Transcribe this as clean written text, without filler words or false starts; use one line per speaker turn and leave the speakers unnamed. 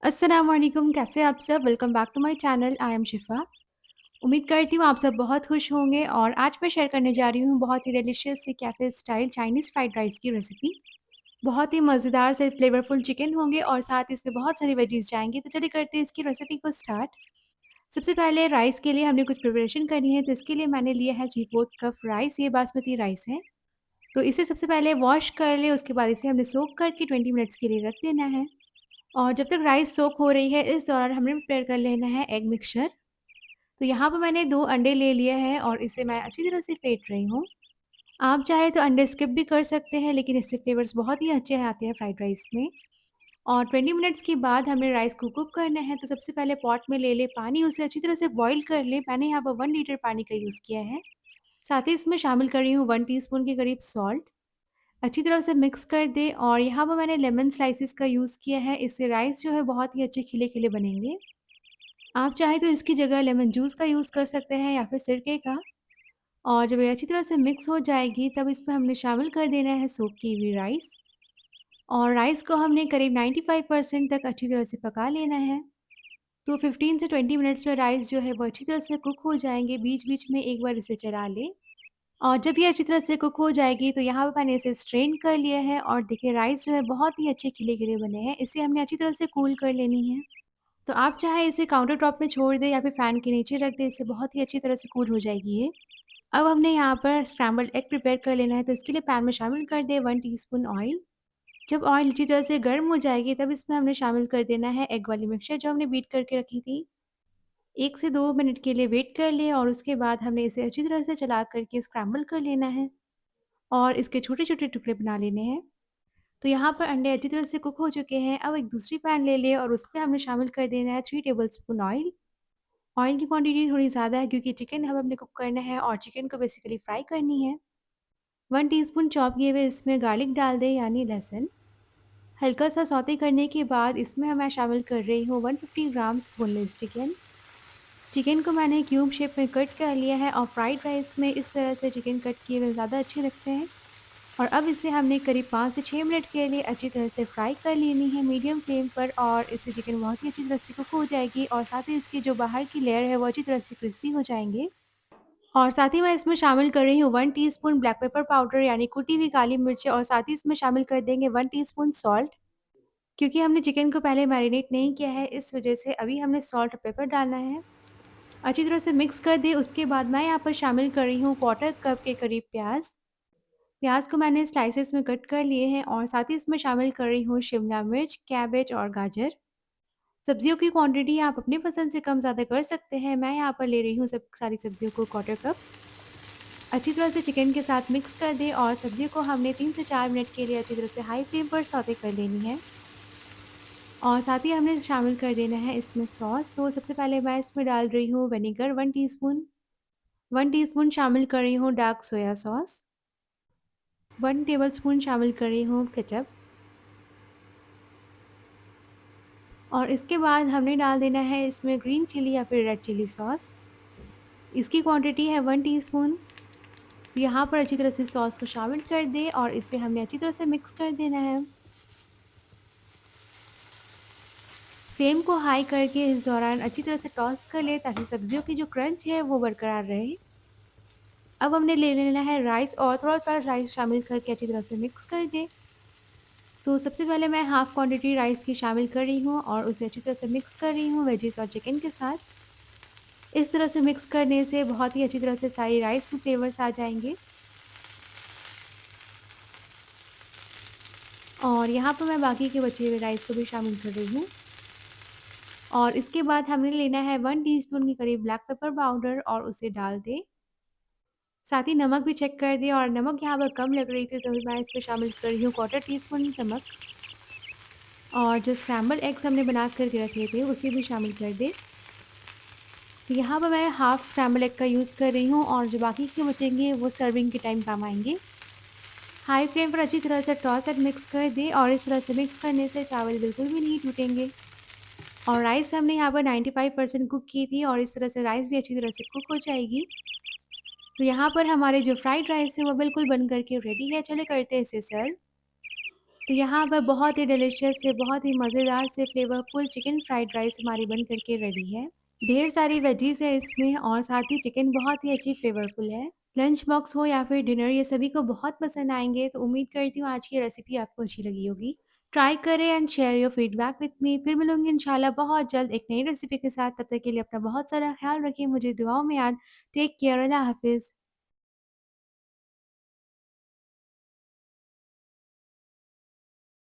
अस्सलाम वालेकुम, कैसे हैं आप सब? Welcome back to my channel, I am Shifa. उम्मीद करती हूँ आप सब बहुत खुश होंगे और आज मैं शेयर करने जा रही हूँ बहुत ही डिलीशियस सी cafe style Chinese fried rice की रेसिपी। बहुत ही मज़ेदार से फ्लेवरफुल चिकन होंगे और साथ ही इसमें बहुत सारी वेजीज़ जाएँगी, तो चलिए करते हैं इसकी रेसिपी को स्टार्ट। सबसे पहले राइस के लिए हमने कुछ प्रिपरेशन करनी है, तो इसके लिए मैंने लिया है 3/4 कप राइस, ये बासमती राइस है। तो इसे सबसे पहले वॉश कर लें, उसके बाद इसे हमने सोक करके 20 मिनट्स के लिए रख देना है। और जब तक राइस सोक हो रही है, इस दौरान हमने प्रिपेयर कर लेना है एग मिक्सचर। तो यहाँ पे मैंने 2 अंडे ले लिए हैं और इसे मैं अच्छी तरह से फेंट रही हूँ। आप चाहें तो अंडे स्किप भी कर सकते हैं, लेकिन इससे फ्लेवर्स बहुत ही अच्छे आते हैं फ्राइड राइस में। और 20 मिनट्स के बाद हमें राइस को कुक करना है, तो सबसे पहले पॉट में ले लें पानी, उसे अच्छी तरह से बॉयल कर लें। मैंने यहाँ पर 1 लीटर पानी का यूज़ किया है। साथ ही इसमें शामिल कर रही हूँ 1 टीस्पून के करीब सॉल्ट। अच्छी तरह से मिक्स कर दें और यहाँ पर मैंने लेमन स्लाइसेस का यूज़ किया है, इससे राइस जो है बहुत ही अच्छे खिले-खिले बनेंगे। आप चाहें तो इसकी जगह लेमन जूस का यूज़ कर सकते हैं या फिर सिरके का। और जब ये अच्छी तरह से मिक्स हो जाएगी, तब इसमें हमने शामिल कर देना है सोक की हुई राइस। और राइस को हमने करीब 95% तक अच्छी तरह से पका लेना है। तो 15 से 20 मिनट्स में राइस जो है वो अच्छी तरह से कुक हो जाएँगे, बीच-बीच में एक बार इसे चला लें। और जब ये अच्छी तरह से कुक हो जाएगी, तो यहाँ पे मैंने इसे स्ट्रेन कर लिया है और देखिए राइस जो है बहुत ही अच्छे खिले-खिले बने हैं। इसे हमने अच्छी तरह से कूल कर लेनी है। तो आप चाहे इसे काउंटर टॉप में छोड़ दें या फिर फ़ैन के नीचे रख दें, इससे बहुत ही अच्छी तरह से कूल हो जाएगी ये। अब हमने यहाँ पर स्क्रैम्बल्ड एग प्रिपेयर कर लेना है, तो इसके लिए पैन में शामिल कर दें 1 टीस्पून ऑयल। जब ऑयल अच्छी तरह से गर्म हो जाएगी, तब इसमें हमने शामिल कर देना है एग वाली मिक्सचर जो हमने बीट करके रखी थी। 1 से 2 मिनट के लिए वेट कर लें और उसके बाद हमने इसे अच्छी तरह से चला कर के स्क्रैम्बल कर लेना है और इसके छोटे-छोटे टुकड़े बना लेने हैं। तो यहाँ पर अंडे अच्छी तरह से कुक हो चुके हैं। अब एक दूसरी पैन ले लें और उसमें हमने शामिल कर देना है 3 टेबलस्पून ऑयल। ऑयल की क्वांटिटी थोड़ी ज़्यादा है क्योंकि चिकन हमने कुक करना है और चिकन को बेसिकली फ्राई करनी है। 1 टीस्पून चॉप किए हुए इसमें गार्लिक डाल दें यानी लहसुन। हल्का सा सौते करने के बाद इसमें मैं शामिल कर रही हूँ 150 ग्राम्स बोनलेस चिकन। चिकन को मैंने क्यूब शेप में कट कर लिया है और फ्राइड राइस में इस तरह से चिकन कट किए हुए ज़्यादा अच्छे लगते हैं। और अब इसे हमने करीब 5 से 6 मिनट के लिए अच्छी तरह से फ्राई कर लेनी है मीडियम फ्लेम पर और इससे चिकन बहुत ही अच्छी तरह से कुक हो जाएगी और साथ ही इसकी जो बाहर की लेयर है वो अच्छी तरह से क्रिस्पी हो जाएँगे। और साथ ही मैं इसमें शामिल कर रही हूँ 1 टीस्पून ब्लैक पेपर पाउडर यानी कुटी हुई काली मिर्च और साथ ही इसमें शामिल कर देंगे 1 टीस्पून सॉल्ट। क्योंकि हमने चिकन को पहले मैरिनेट नहीं किया है, इस वजह से अभी हमने सॉल्ट और पेपर डालना है। अच्छी तरह से मिक्स कर दें, उसके बाद मैं यहाँ पर शामिल कर रही हूँ क्वार्टर कप के करीब प्याज़। प्याज़ को मैंने स्लाइसेस में कट कर लिए हैं और साथ ही इसमें शामिल कर रही हूँ शिमला मिर्च, कैबेज और गाजर। सब्जियों की क्वांटिटी आप अपनी पसंद से कम-ज़्यादा कर सकते हैं। मैं यहाँ पर ले रही हूँ सब सारी सब्जियों को क्वार्टर कप। अच्छी तरह से चिकन के साथ मिक्स कर दें और सब्जियों को हमने 3 से 4 मिनट के लिए अच्छी तरह से हाई फ्लेम पर सौते कर लेनी है। और साथ ही हमने शामिल कर देना है इसमें सॉस। तो सबसे पहले मैं इसमें डाल रही हूँ विनेगर 1 टीस्पून, 1 टीस्पून शामिल कर रही हूँ डार्क सोया सॉस, 1 टेबलस्पून शामिल कर रही हूँ केचअप और इसके बाद हमने डाल देना है इसमें ग्रीन चिली या फिर रेड चिली सॉस। इसकी क्वांटिटी है 1 टीस्पून। यहाँ पर अच्छी तरह से सॉस को शामिल कर दें और इसे हमने अच्छी तरह से मिक्स कर देना है। फ्लेम को हाई करके इस दौरान अच्छी तरह से टॉस कर लें ताकि सब्जियों की जो क्रंच है वो बरकरार रहे। अब हमने ले लेना है राइस और थोड़ा-थोड़ा राइस शामिल करके अच्छी तरह से मिक्स कर दें। तो सबसे पहले मैं हाफ़ क्वांटिटी राइस की शामिल कर रही हूँ और उसे अच्छी तरह से मिक्स कर रही हूँ वेजिस और चिकन के साथ। इस तरह से मिक्स करने से बहुत ही अच्छी तरह से सारी राइस में फ्लेवर्स आ जाएँगे। और यहाँ पर मैं बाकी के बचे हुए राइस को भी शामिल कर रही हूँ। और इसके बाद हमने लेना है 1 टीस्पून के करीब ब्लैक पेपर पाउडर और उसे डाल दें। साथ ही नमक भी चेक कर दें और नमक यहाँ पर कम लग रही थी तो मैं इसमें शामिल कर रही हूँ क्वार्टर टीस्पून नमक। और जो स्क्रैम्बल एग्स हमने बना कर के रखे थे उसे भी शामिल कर दें। तो यहाँ पर मैं हाफ़ स्क्रैम्बल एग का यूज़ कर रही हूँ और जो बाकी के बचेंगे वो सर्विंग के टाइम काम आएँगे। हाई फ्लेम पर अच्छी तरह से टॉस एंड मिक्स कर दें और इस तरह से मिक्स करने से चावल बिल्कुल भी नहीं टूटेंगे। और राइस हमने यहाँ पर 95% कुक की थी और इस तरह से राइस भी अच्छी तरह से कुक हो जाएगी। तो यहाँ पर हमारे जो फ्राइड राइस है वो बिल्कुल बन कर के रेडी है। चलिए करते हैं इसे सर्व। तो यहाँ पर बहुत ही डिलीशियस से, बहुत ही मज़ेदार से फ्लेवरफुल चिकन फ्राइड राइस हमारी बन कर के रेडी है। ढेर सारी वेजीज़ है इसमें और साथ ही चिकन बहुत ही अच्छी फ्लेवरफुल है। लंच बॉक्स हो या फिर डिनर ये सभी को बहुत पसंद आएँगे, तो उम्मीद करती हूँ आज की रेसिपी आपको अच्छी लगी होगी। ट्राई करें and share your feedback with me. फिर मिलूँगी इंशाल्लाह बहुत जल्द एक नई रेसिपी के साथ। तब तक के लिए अपना बहुत सारा ख़्याल रखिए, मुझे दुआओं में याद। टेक केयर, अल्लाह हाफ़िज़।